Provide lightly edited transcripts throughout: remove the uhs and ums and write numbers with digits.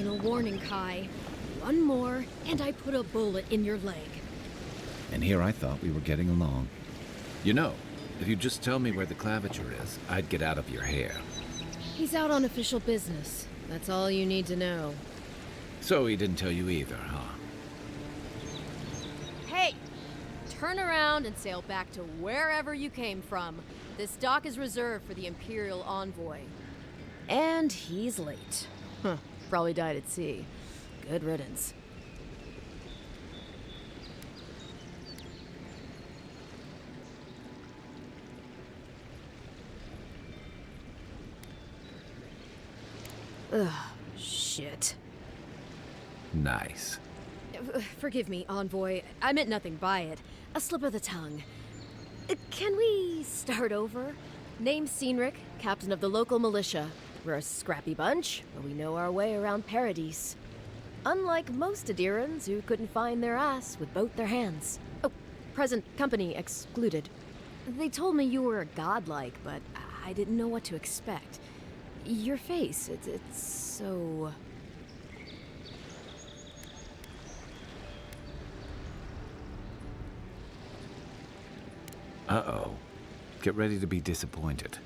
final warning, Kai. One more, and I put a bullet in your leg. And here I thought we were getting along. You know, if you just tell me where the claviger is, I'd get out of your hair. He's out on official business. That's all you need to know. So he didn't tell you either, huh? Hey! Turn around and sail back to wherever you came from. This dock is reserved for the Imperial Envoy. And he's late. Huh, probably died at sea. Good riddance. Ugh, shit. Nice. Forgive me, Envoy. I meant nothing by it. A slip of the tongue. Can we start over? Name's Cynric, captain of the local militia. We're a scrappy bunch, but we know our way around Paradise. Unlike most Adirans who couldn't find their ass with both their hands. Oh, present company excluded. They told me you were godlike, but I didn't know what to expect. Your face, it's so... Uh-oh. Get ready to be disappointed.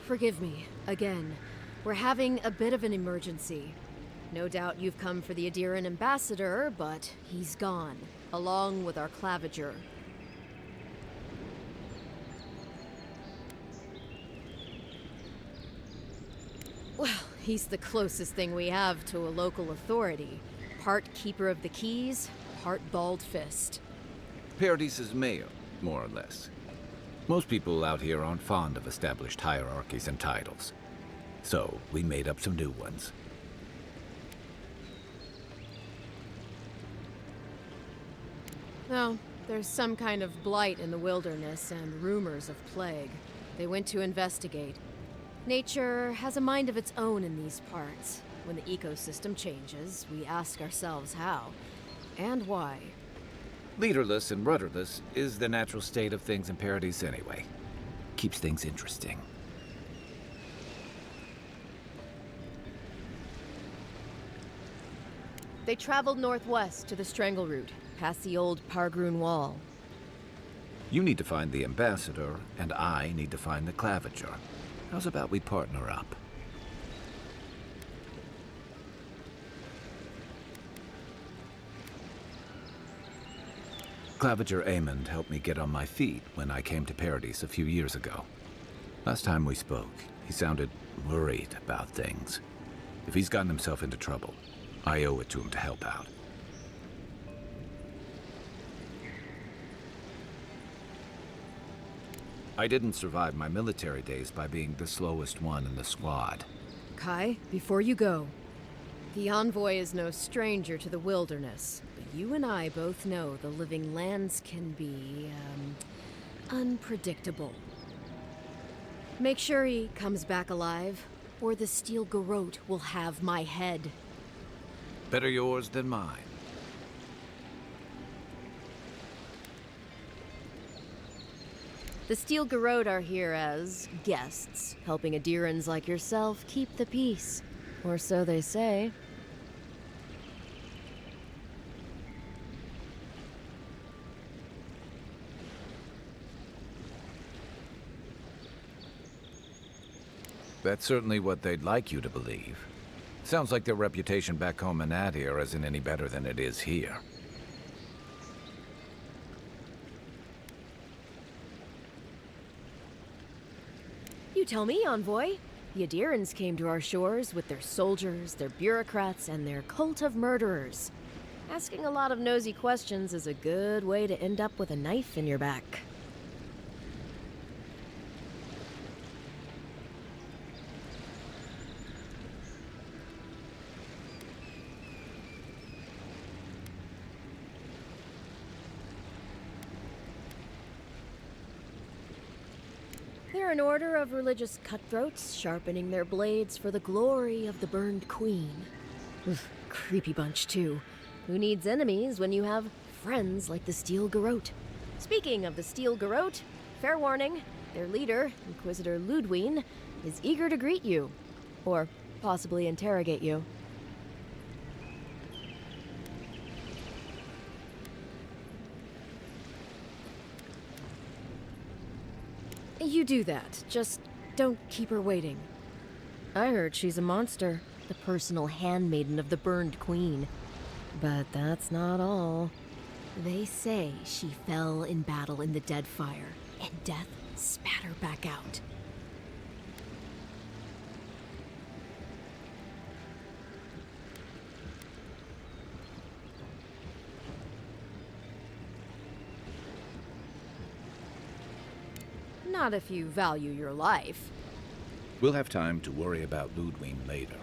Forgive me, again. We're having a bit of an emergency. No doubt you've come for the Adiran ambassador, but he's gone, along with our claviger. Well, he's the closest thing we have to a local authority. Part keeper of the keys, part bald fist. Paradise's mayor, more or less. Most people out here aren't fond of established hierarchies and titles. So, we made up some new ones. No, there's some kind of blight in the wilderness and rumors of plague. They went to investigate. Nature has a mind of its own in these parts. When the ecosystem changes, we ask ourselves how and why. Leaderless and rudderless is the natural state of things in Paradise anyway. Keeps things interesting. They traveled northwest to the Strangle Route, past the old Pargroon Wall. You need to find the ambassador, and I need to find the claviger. How's about we partner up? Claviger Amond helped me get on my feet when I came to Paradise a few years ago. Last time we spoke, he sounded worried about things. If he's gotten himself into trouble, I owe it to him to help out. I didn't survive my military days by being the slowest one in the squad. Kai, before you go, the Envoy is no stranger to the wilderness, but you and I both know the living lands can be, unpredictable. Make sure he comes back alive, or the Steel Garrote will have my head. Better yours than mine. The Steel Garrote are here as guests, helping Adirans like yourself keep the peace. Or so they say. That's certainly what they'd like you to believe. Sounds like their reputation back home in Adir isn't any better than it is here. You tell me, Envoy. The Adirans came to our shores with their soldiers, their bureaucrats, and their cult of murderers. Asking a lot of nosy questions is a good way to end up with a knife in your back. They're an order of religious cutthroats, sharpening their blades for the glory of the burned queen. Oof, creepy bunch, too. Who needs enemies when you have friends like the Steel Garrote? Speaking of the Steel Garrote, fair warning, their leader, Inquisitor Ludwine, is eager to greet you. Or possibly interrogate you. You do that. Just don't keep her waiting. I heard she's a monster, the personal handmaiden of the Burned Queen. But that's not all. They say she fell in battle in the Dead Fire, and death spat her back out. Not if you value your life. We'll have time to worry about Ludwig later.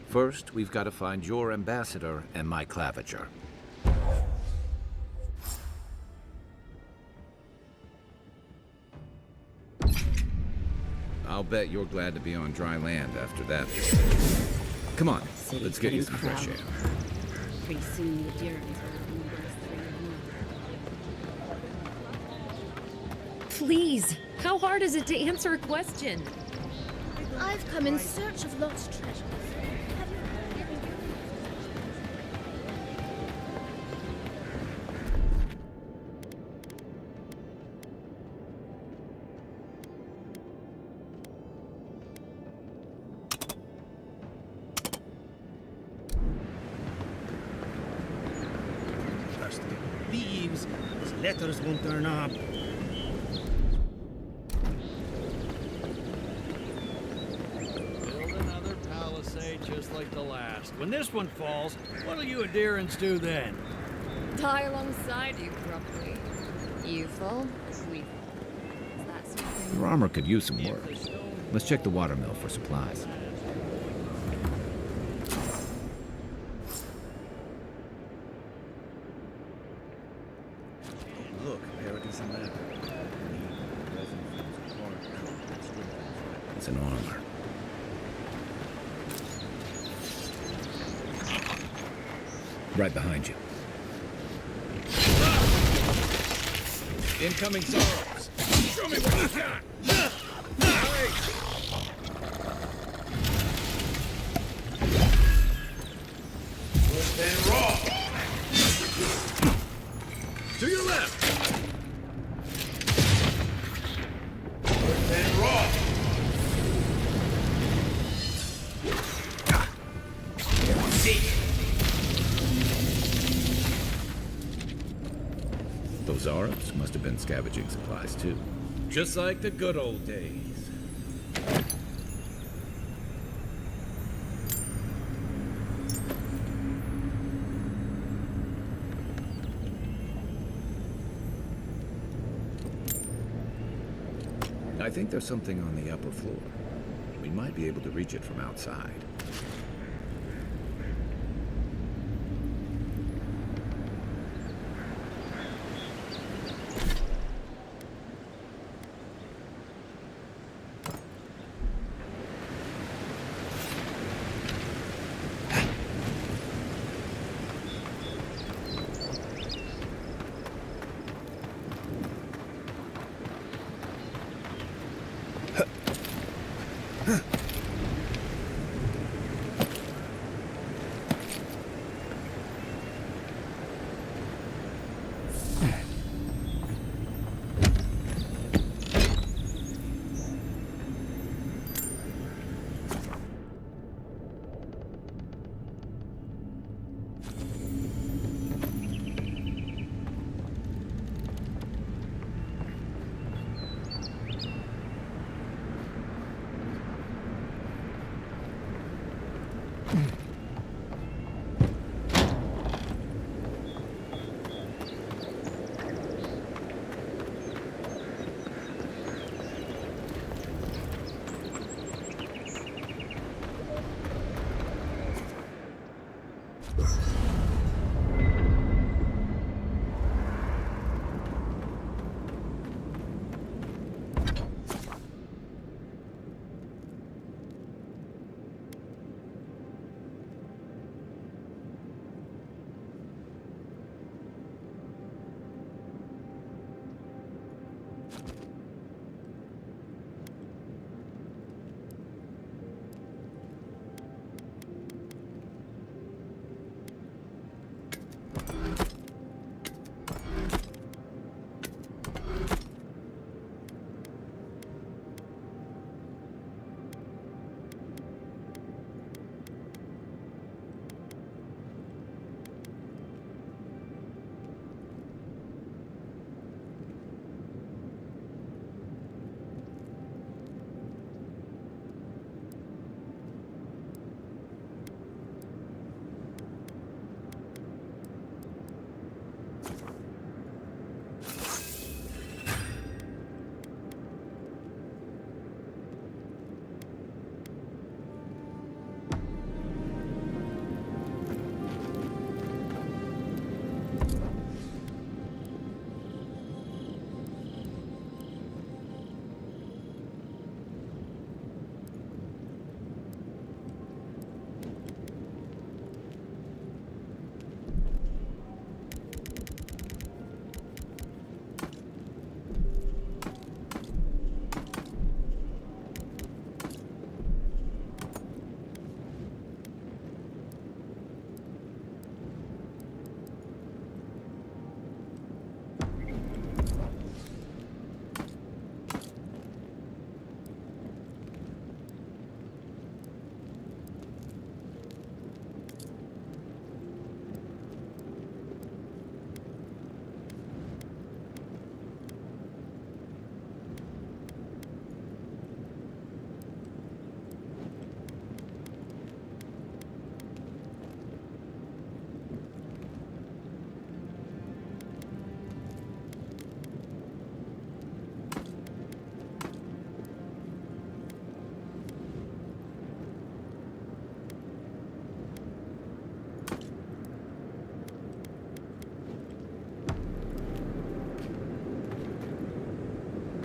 First, we've got to find your ambassador and my claviger. I'll bet you're glad to be on dry land after that. Come on, let's get you some fresh air. Pretty soon the Darrens Please, how hard is it to answer a question? I've come in search of lost treasures. Trust me. Thieves, his letters won't turn up. Build another palisade just like the last. When this one falls, what'll you Adherents do then? Die alongside you, roughly. You fall, we fall. Is that something? Your armor could use some work. Let's check the watermill for supplies. Look, Paradise and that. It's an armor. Right behind you. Incoming Zorros! Show me what you got! And raw! To your left! And raw! Those Arabs must have been scavenging supplies too. Just like the good old days. I think there's something on the upper floor. We might be able to reach it from outside.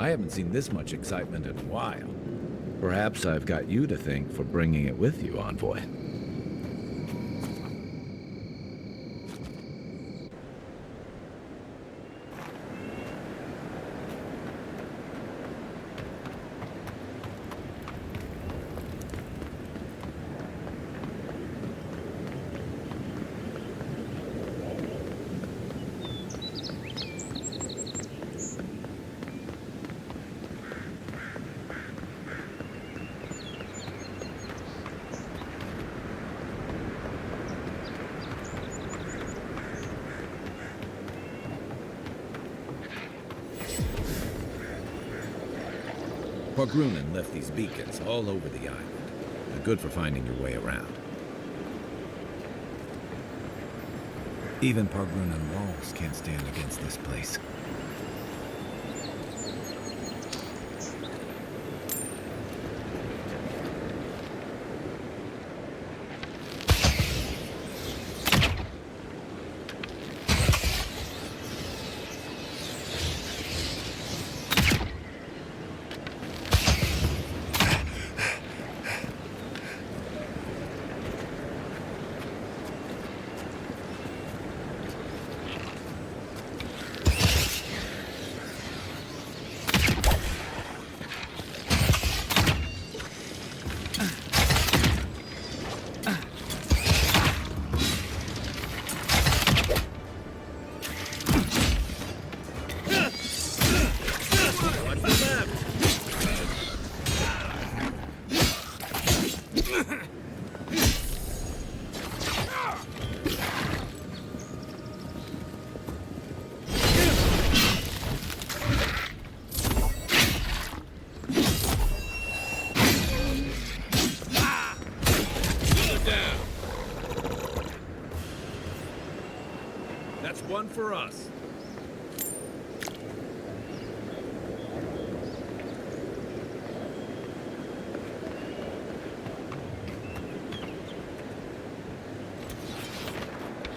I haven't seen this much excitement in a while. Perhaps I've got you to thank for bringing it with you, Envoy. Pargrunen left these beacons all over the island. They're good for finding your way around. Even Pargrunen walls can't stand against this place. That's one for us.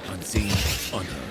Unseen, unheard.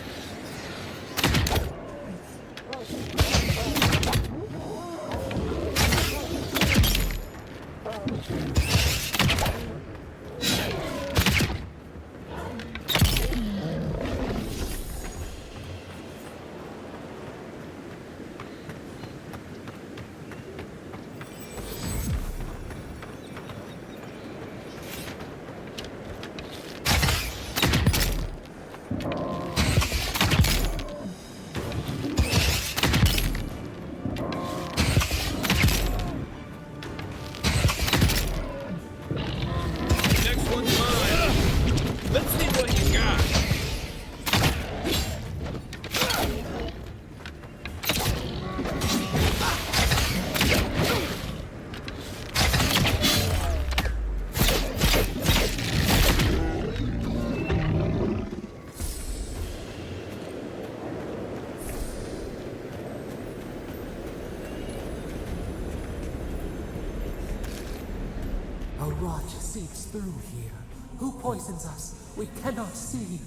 A rot seeps through here. Who poisons us? We cannot see.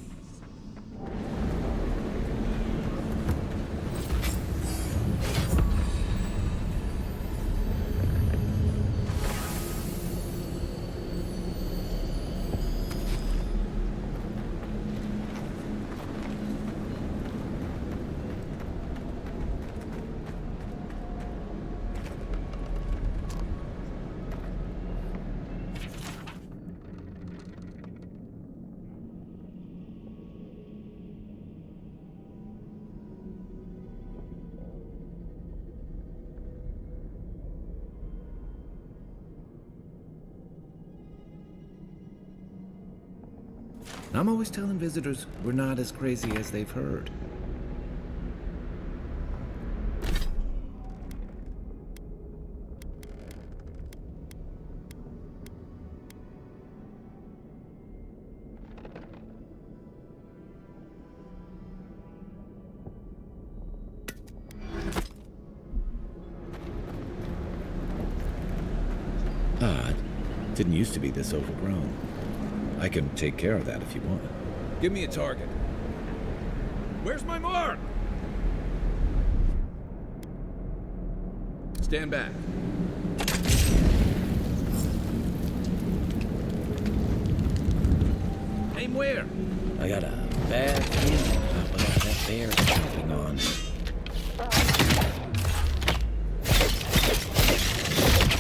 I'm always telling visitors we're not as crazy as they've heard. Odd. Didn't used to be this overgrown. I can take care of that if you want. Give me a target. Where's my mark? Stand back. Aim where? I got a bad feeling about what that bear is choking on.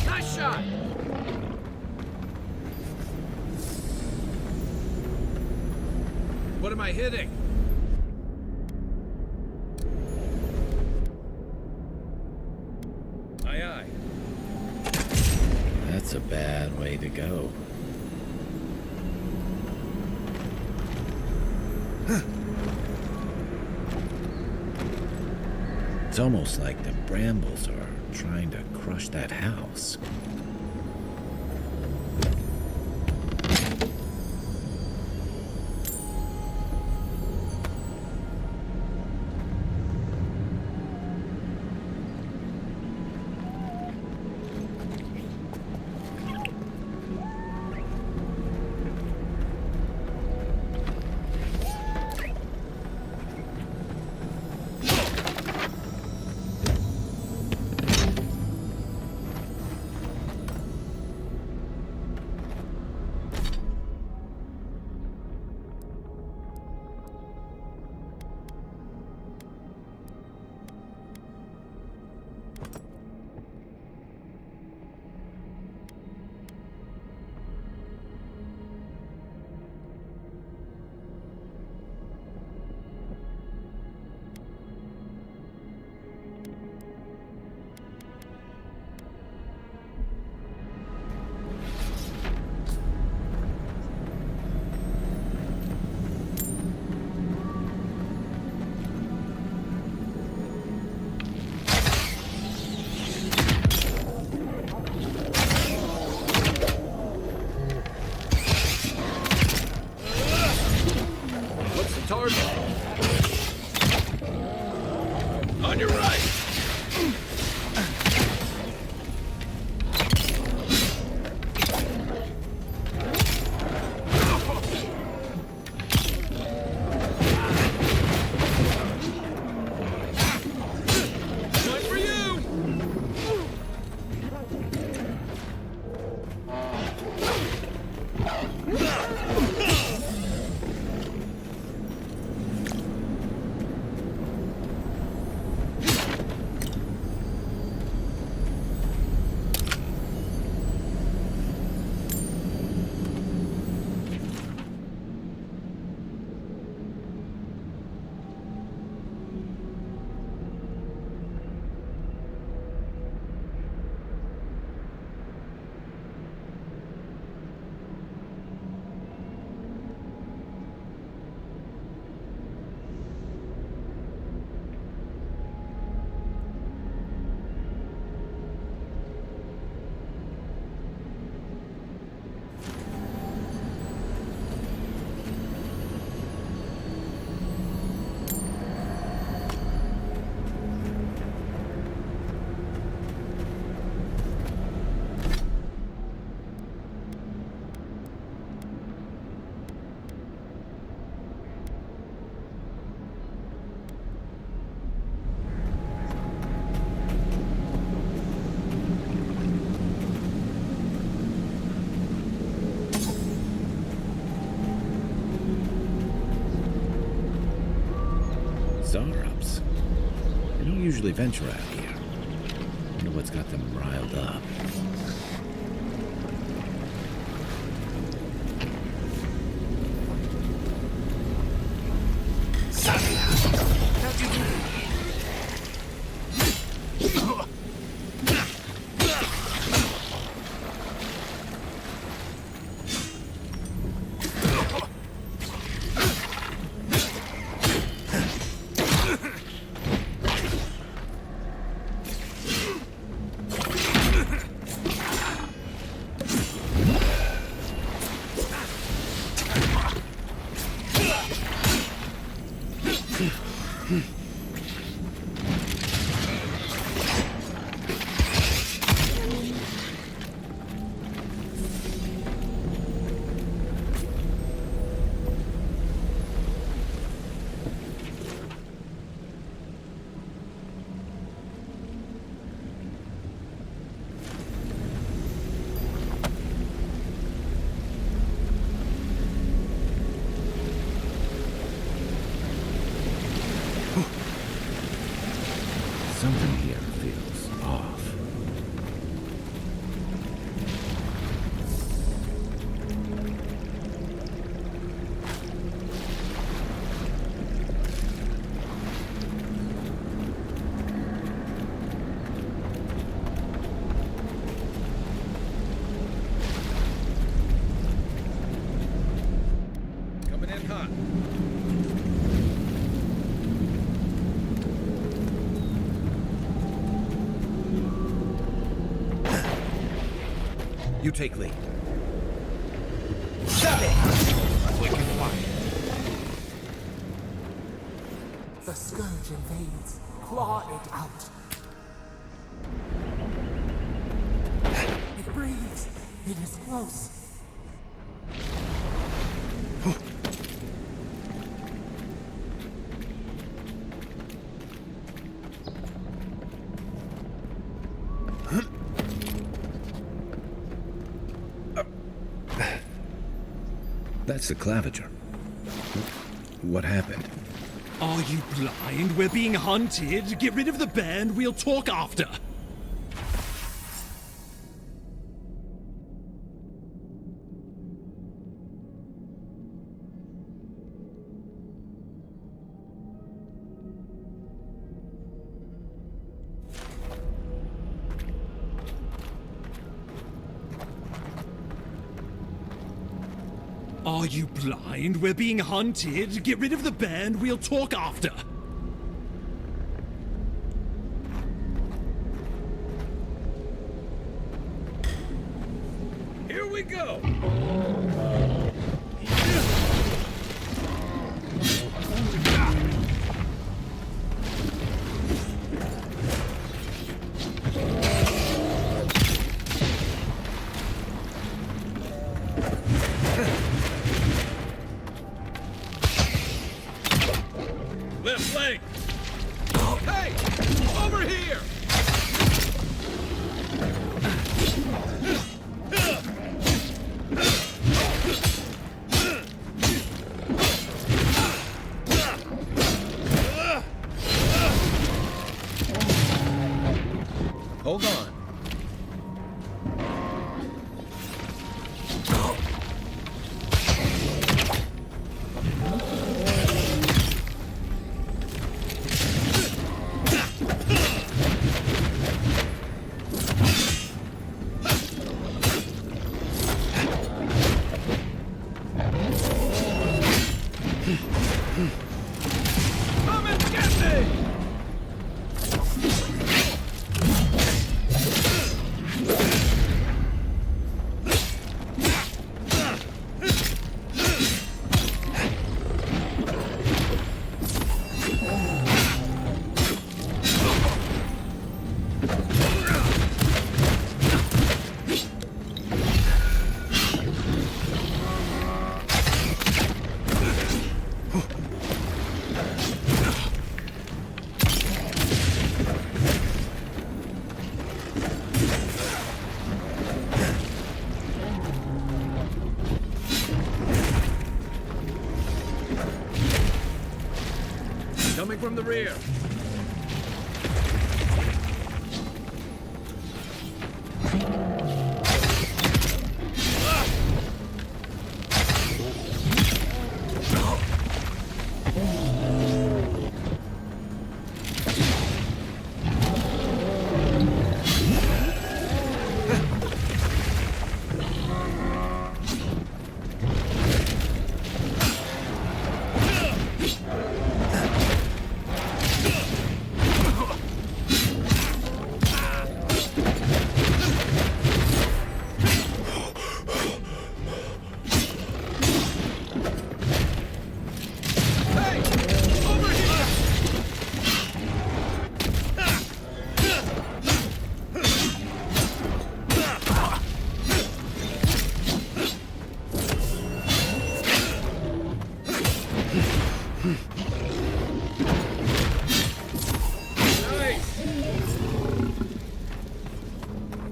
Nice shot! What am I hitting? Aye, aye. That's a bad way to go. It's almost like the brambles are trying to crush that house. Target. On your right. One for you. Zarups. They don't usually venture out here. Wonder what's got them riled up. Something here feels off. Coming in hot. You take lead. Stop it! Quick and quiet. The scourge invades. Claw it out. It breathes. It is close. That's the claviger. What happened? Are you blind? We're being hunted. Get rid of the bear and we'll talk after. Are you blind? We're being hunted. Get rid of the bear and we'll talk after. Here we go! Left leg! Hey! Over here! Hold on. Come and get me! Coming from the rear.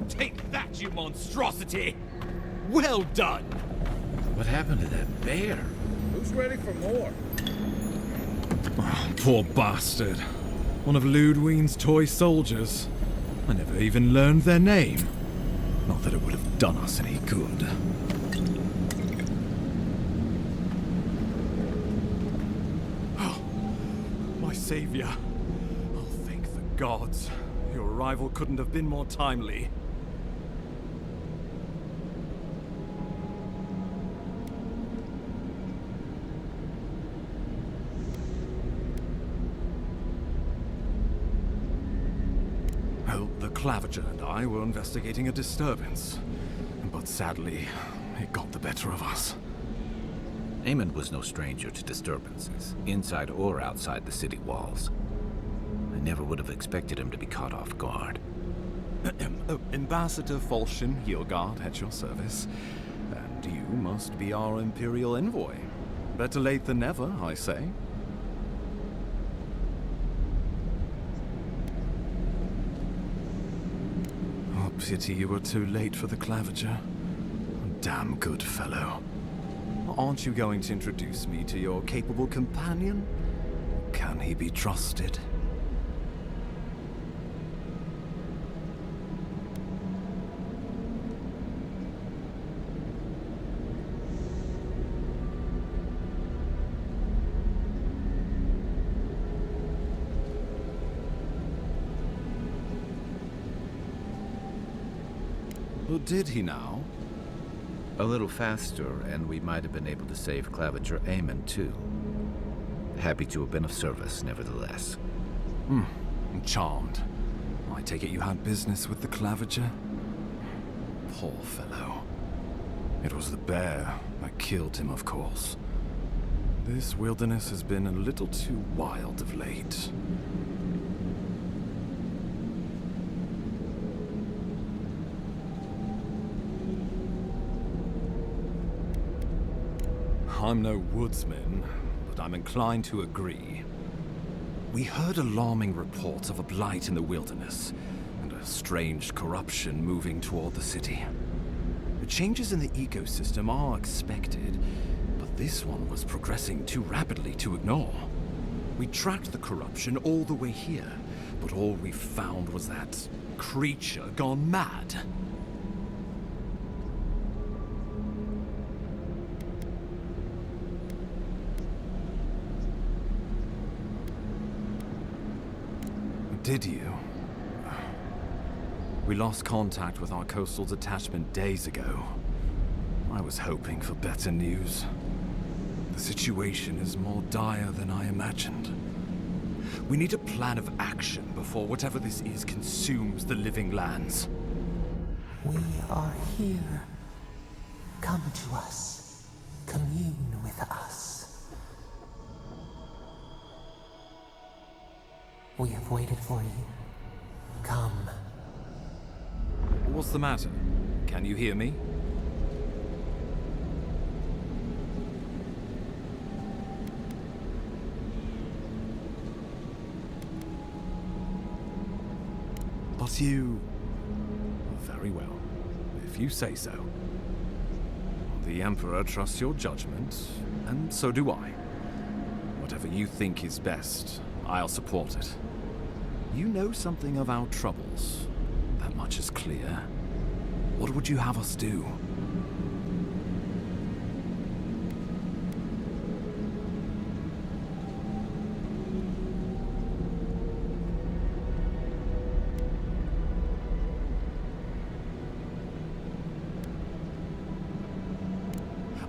Take that, you monstrosity! Well done! What happened to that bear? Who's ready for more? Oh, poor bastard. One of Ludwine's toy soldiers. I never even learned their name. Not that it would have done us any good. Oh, my savior. Oh, thank the gods. Your arrival couldn't have been more timely. Well, the Clavager and I were investigating a disturbance. But sadly, it got the better of us. Eamon was no stranger to disturbances, inside or outside the city walls. I never would have expected him to be caught off guard. Ambassador Falchion Hiergard at your service. And you must be our Imperial envoy. Better late than never, I say. Oh, pity you were too late for the Clavager. Damn good fellow. Aren't you going to introduce me to your capable companion? Can he be trusted? Or did he now? A little faster, and we might have been able to save Clavager Eamon, too. Happy to have been of service, nevertheless. I'm charmed. I take it you had business with the Clavager? Poor fellow. It was the bear that killed him, of course. This wilderness has been a little too wild of late. I'm no woodsman, but I'm inclined to agree. We heard alarming reports of a blight in the wilderness, and a strange corruption moving toward the city. The changes in the ecosystem are expected, but this one was progressing too rapidly to ignore. We tracked the corruption all the way here, but all we found was that creature gone mad. Did you? We lost contact with our coastal detachment days ago. I was hoping for better news. The situation is more dire than I imagined. We need a plan of action before whatever this is consumes the living lands. We are here. Come to us. Commune with us. We have waited for you. Come. What's the matter? Can you hear me? But you... Very well. If you say so. The Emperor trusts your judgment, and so do I. Whatever you think is best, I'll support it. You know something of our troubles. That much is clear. What would you have us do?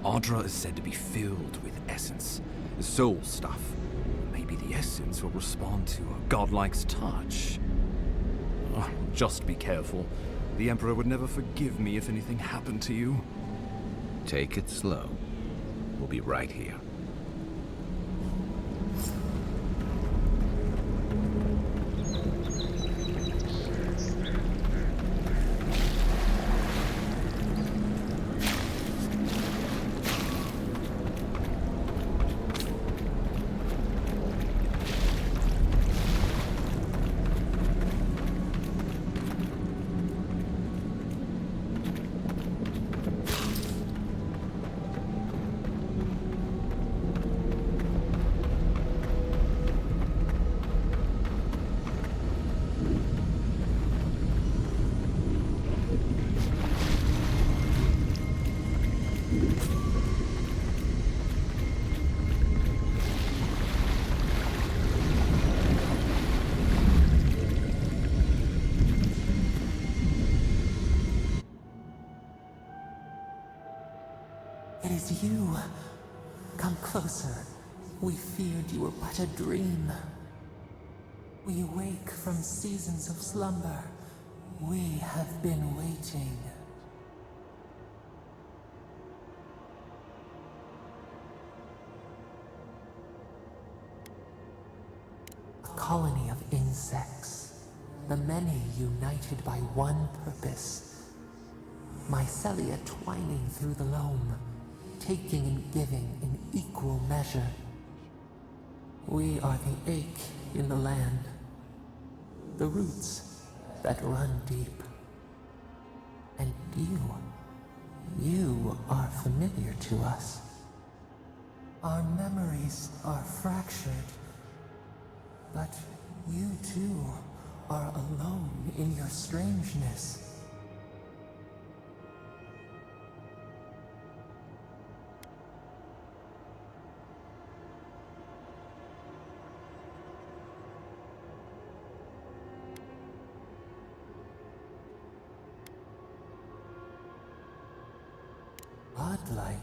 Ardra is said to be filled with essence, soul stuff. Maybe the essence will respond to a godlike's touch. Oh, just be careful. The Emperor would never forgive me if anything happened to you. Take it slow. We'll be right here. is you. Come closer. We feared you were but a dream. We wake from seasons of slumber. We have been waiting. A colony of insects, the many united by one purpose. Mycelia twining through the loam, taking and giving in equal measure. We are the ache in the land, the roots that run deep. And you are familiar to us. Our memories are fractured, but you too are alone in your strangeness. Godlike.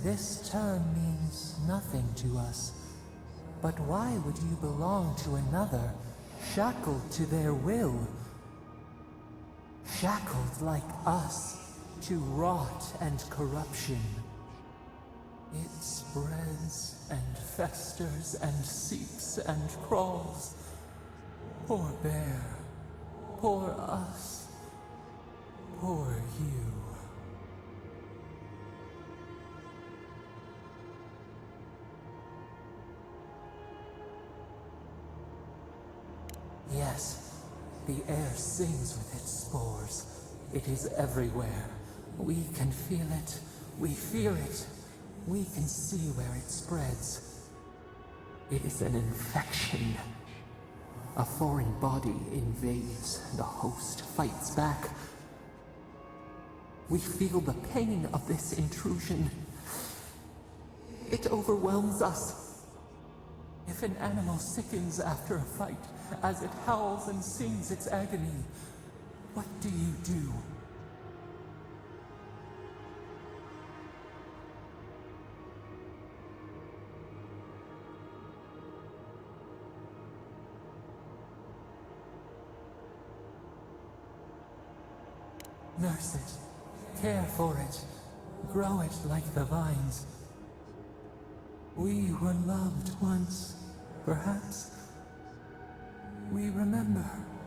This term means nothing to us. But why would you belong to another, shackled to their will? Shackled like us to rot and corruption. It spreads and festers and seeps and crawls. Poor bear, poor us, poor you. Yes, the air sings with its spores. It is everywhere. We can feel it. We fear it. We can see where it spreads. It is an infection. A foreign body invades, the host fights back. We feel the pain of this intrusion. It overwhelms us. If an animal sickens after a fight, as it howls and sings its agony, what do you do? Nurse it, care for it, grow it like the vines. We were loved once, perhaps. We remember,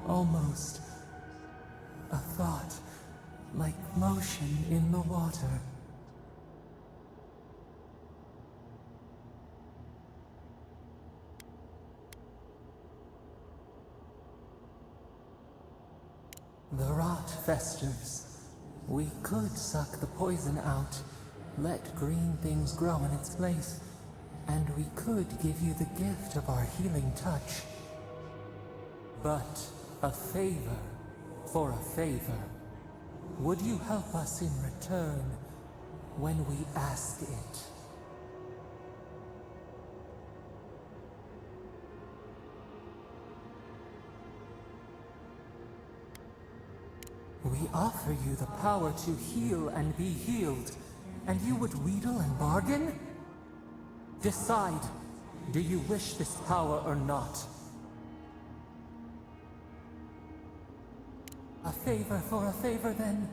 almost. A thought, like motion in the water. The rot festers. We could suck the poison out, let green things grow in its place, and we could give you the gift of our healing touch. But a favor for a favor. Would you help us in return when we ask it? We offer you the power to heal and be healed, and you would wheedle and bargain? Decide, do you wish this power or not? A favor for a favor then.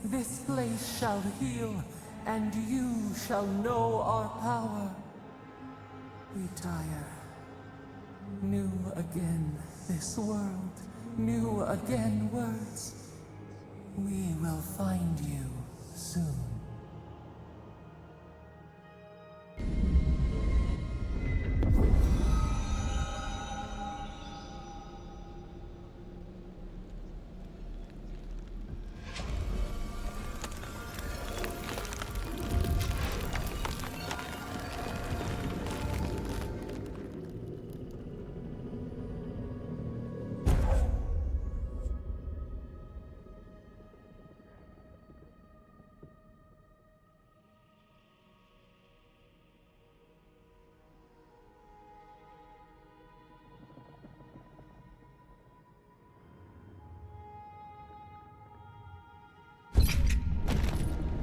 This place shall heal, and you shall know our power. Retire. New again this world, new again words. We will find you soon.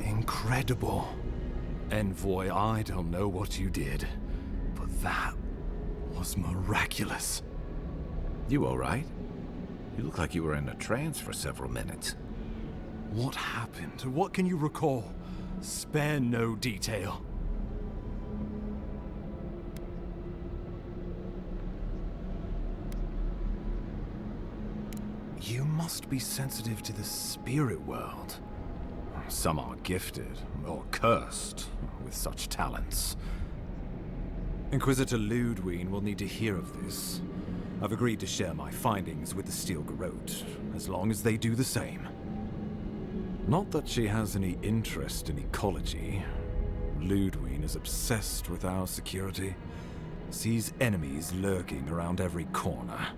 Incredible. Envoy, I don't know what you did, but that was miraculous. You all right? You look like you were in a trance for several minutes. What happened? What can you recall? Spare no detail. You must be sensitive to the spirit world. Some are gifted, or cursed, with such talents. Inquisitor Ludwig will need to hear of this. I've agreed to share my findings with the Steel Garrote, as long as they do the same. Not that she has any interest in ecology. Ludwig is obsessed with our security, sees enemies lurking around every corner.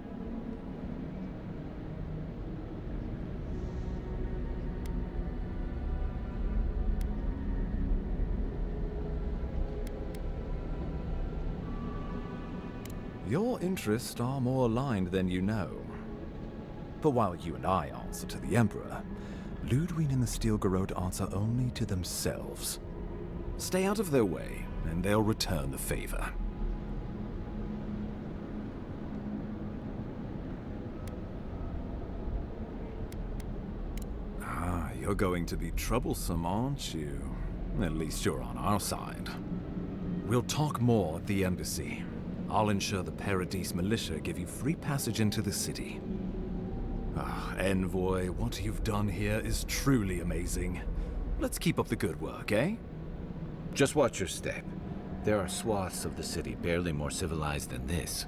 Your interests are more aligned than you know. But while you and I answer to the Emperor, Ludwig and the Steel Garrote answer only to themselves. Stay out of their way, and they'll return the favor. Ah, you're going to be troublesome, aren't you? At least you're on our side. We'll talk more at the embassy. I'll ensure the Paradise militia give you free passage into the city. Ah, Envoy, what you've done here is truly amazing. Let's keep up the good work, eh? Just watch your step. There are swaths of the city barely more civilized than this.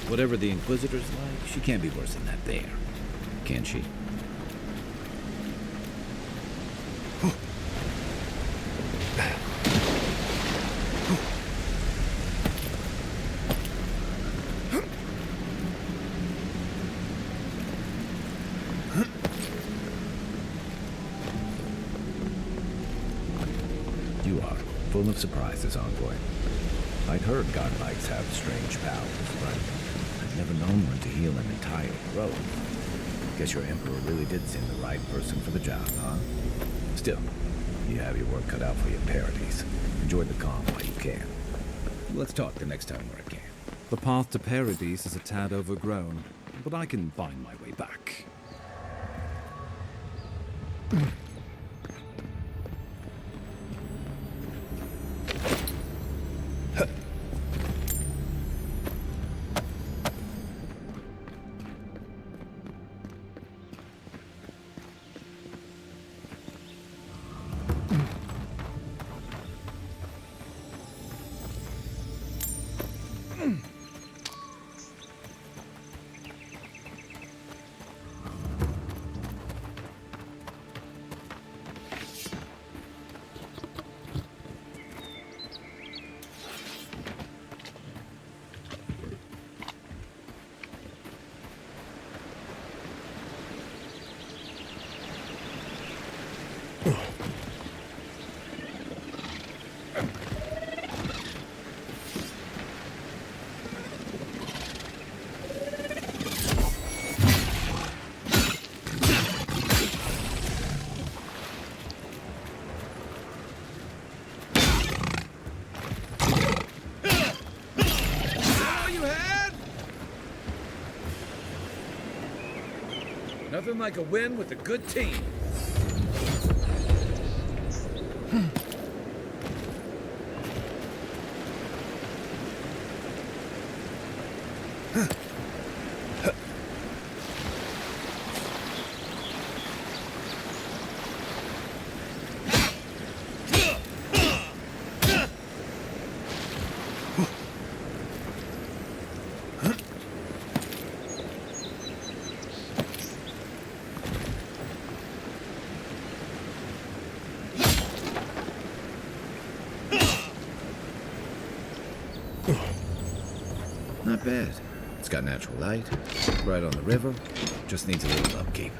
Whatever the Inquisitor's like, she can't be worse than that there. Can she? You are full of surprises, Envoy. I'd heard godlikes have strange powers, but I've never known one to heal an entire grove. Guess your Emperor really did send the right person for the job, huh? Still, you have your work cut out for your Paradise. Enjoy the calm while you can. Let's talk the next time we're at camp. The path to Paradise is a tad overgrown, but I can find my way back. Nothing like a win with a good team. Not bad. It's got natural light, right on the river, just needs a little upkeep.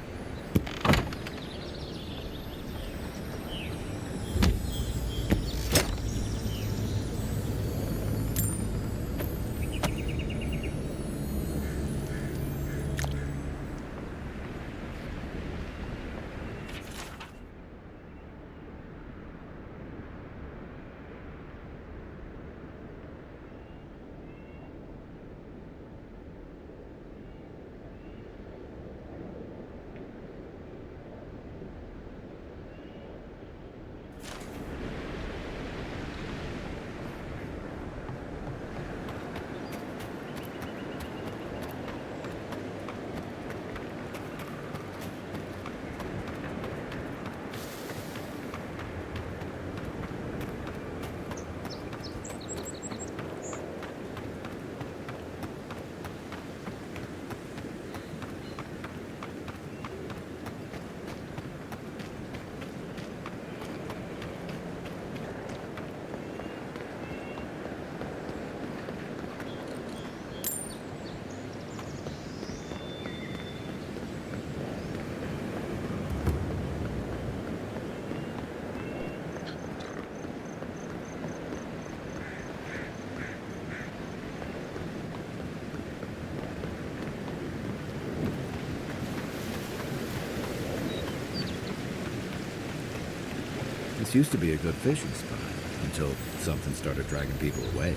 This used to be a good fishing spot, until something started dragging people away.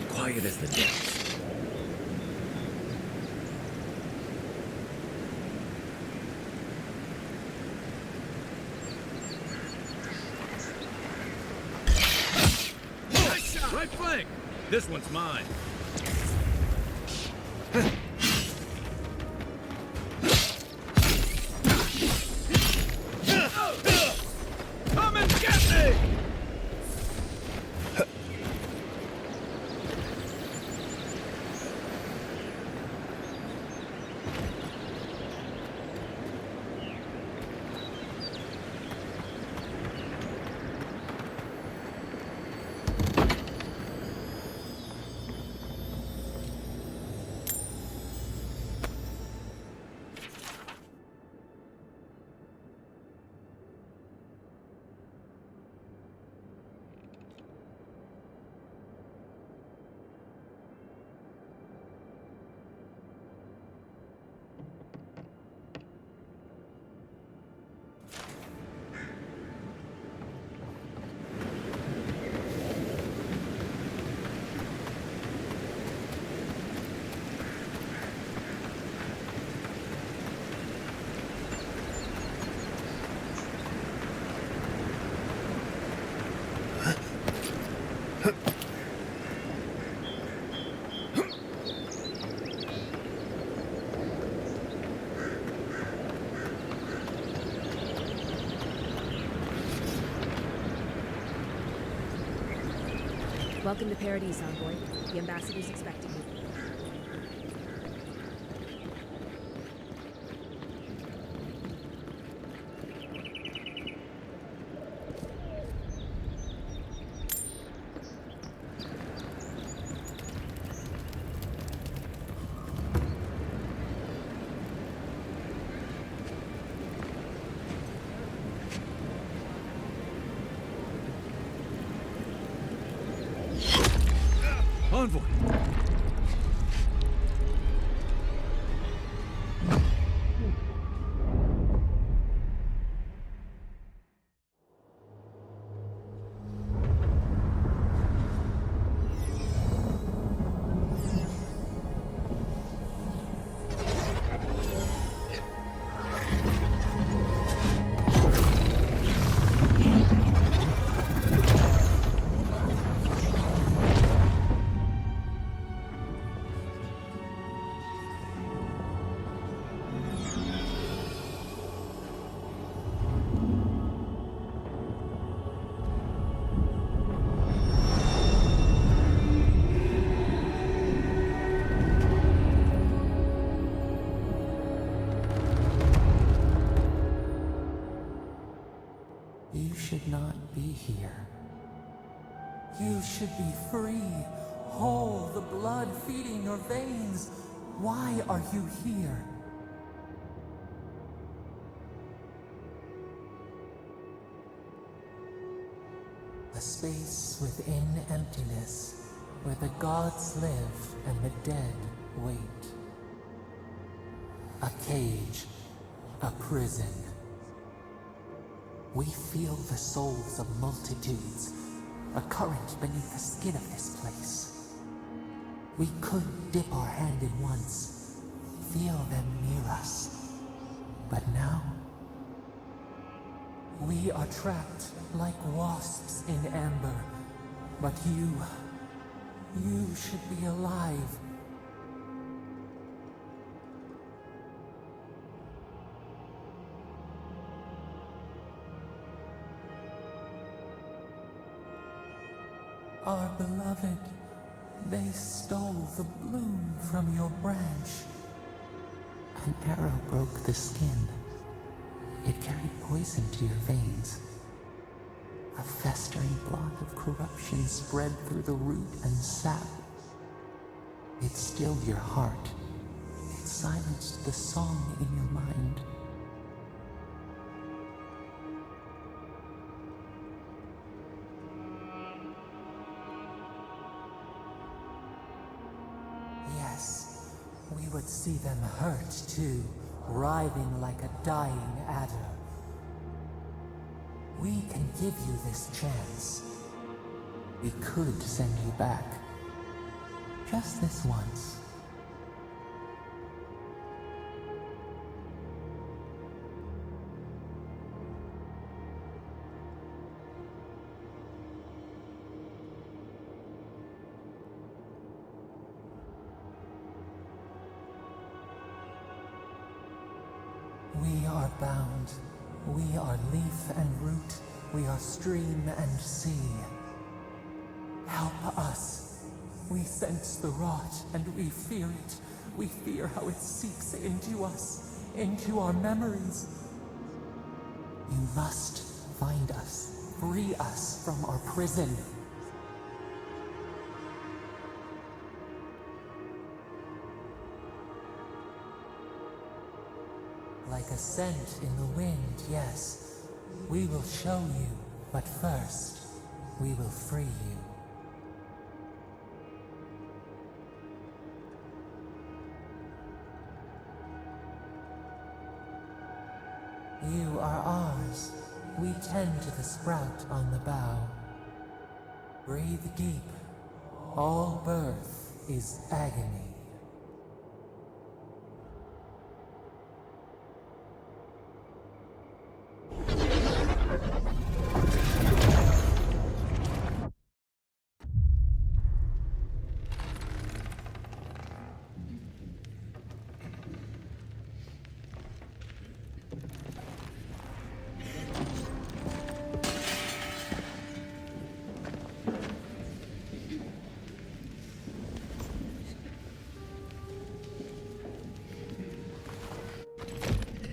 Quiet as the depths. Right flank! This one's mine. Come and get me! Welcome to Paradise, Envoy. The ambassador's expecting you. Envoy! You should not be here. You should be free, whole, the blood feeding your veins. Why are you here? A space within emptiness, where the gods live and the dead wait. A cage, a prison. We feel the souls of multitudes, a current beneath the skin of this place. We could dip our hand in once, feel them near us. But now, we are trapped like wasps in amber. But you should be alive. Our beloved, they stole the bloom from your branch. An arrow broke the skin. It carried poison to your veins. A festering blot of corruption spread through the root and sap. It stilled your heart. It silenced the song in your mind. Yes, we would see them hurt too, writhing like a dying adder. We can give you this chance. We could send you back. Just this once. We are bound. We are leaf and root. We are stream and sea. Help us. We sense the rot and we fear it. We fear how it seeps into us, into our memories. You must find us, free us from our prison. Like a scent in the wind, yes. We will show you, but first, we will free you. You are ours. We tend to the sprout on the bough. Breathe deep. All birth is agony.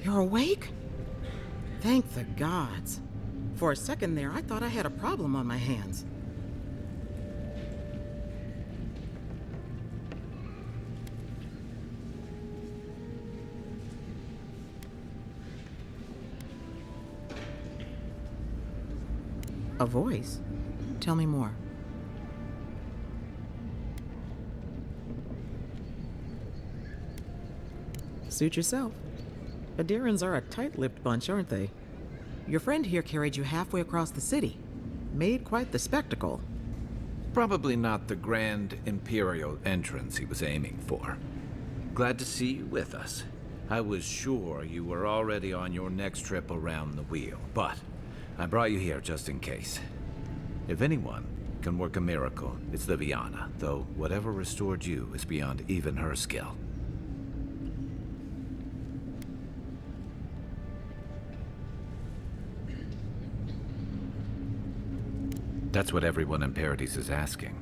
You're awake? Thank the gods. For a second there, I thought I had a problem on my hands. A voice? Tell me more. Suit yourself. Adirans are a tight-lipped bunch, aren't they? Your friend here carried you halfway across the city. Made quite the spectacle. Probably not the grand imperial entrance he was aiming for. Glad to see you with us. I was sure you were already on your next trip around the wheel, but I brought you here just in case. If anyone can work a miracle, it's Liviana, though whatever restored you is beyond even her skill. That's what everyone in Paradise is asking.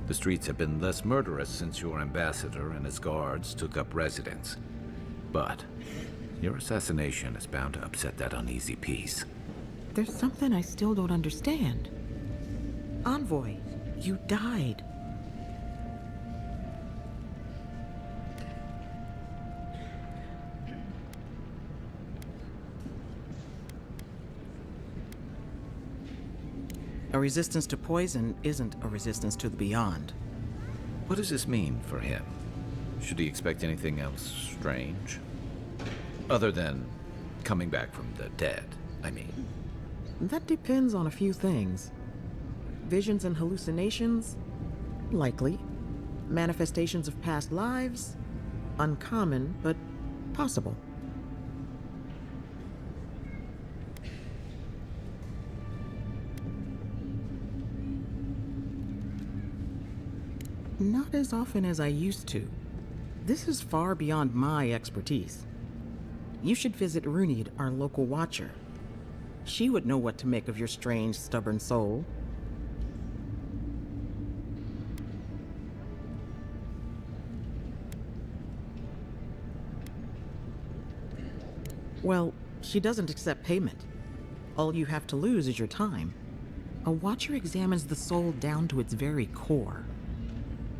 The streets have been less murderous since your ambassador and his guards took up residence. But your assassination is bound to upset that uneasy peace. There's something I still don't understand. Envoy, you died. A resistance to poison isn't a resistance to the beyond. What does this mean for him? Should he expect anything else strange? Other than coming back from the dead, I mean. That depends on a few things. Visions and hallucinations? Likely. Manifestations of past lives? Uncommon, but possible. Not as often as I used to. This is far beyond my expertise. You should visit Runid, our local watcher. She would know what to make of your strange, stubborn soul. Well, she doesn't accept payment. All you have to lose is your time. A watcher examines the soul down to its very core.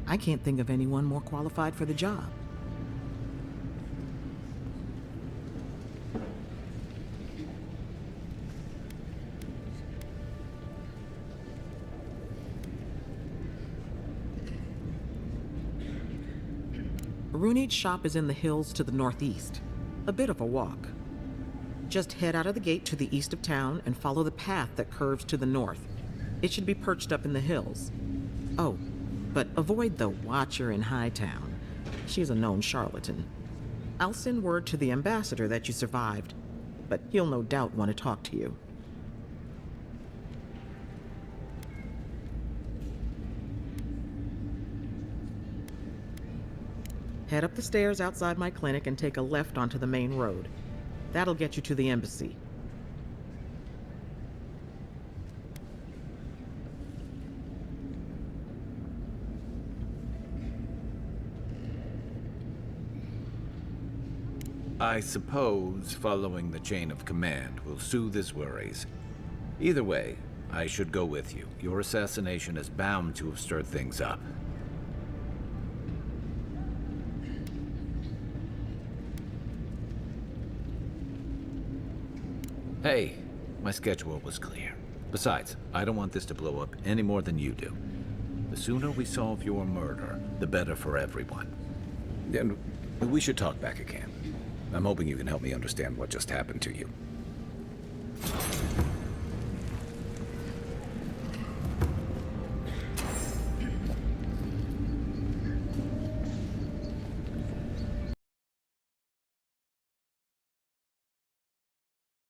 I can't think of anyone more qualified for the job. Runid's shop is in the hills to the northeast. A bit of a walk. Just head out of the gate to the east of town and follow the path that curves to the north. It should be perched up in the hills. Oh, but avoid the Watcher in Hightown. She's a known charlatan. I'll send word to the ambassador that you survived, but he'll no doubt want to talk to you. Head up the stairs outside my clinic and take a left onto the main road. That'll get you to the embassy. I suppose following the chain of command will soothe his worries. Either way, I should go with you. Your assassination is bound to have stirred things up. Hey, my schedule was clear. Besides, I don't want this to blow up any more than you do. The sooner we solve your murder, the better for everyone. Then we should talk back again. I'm hoping you can help me understand what just happened to you.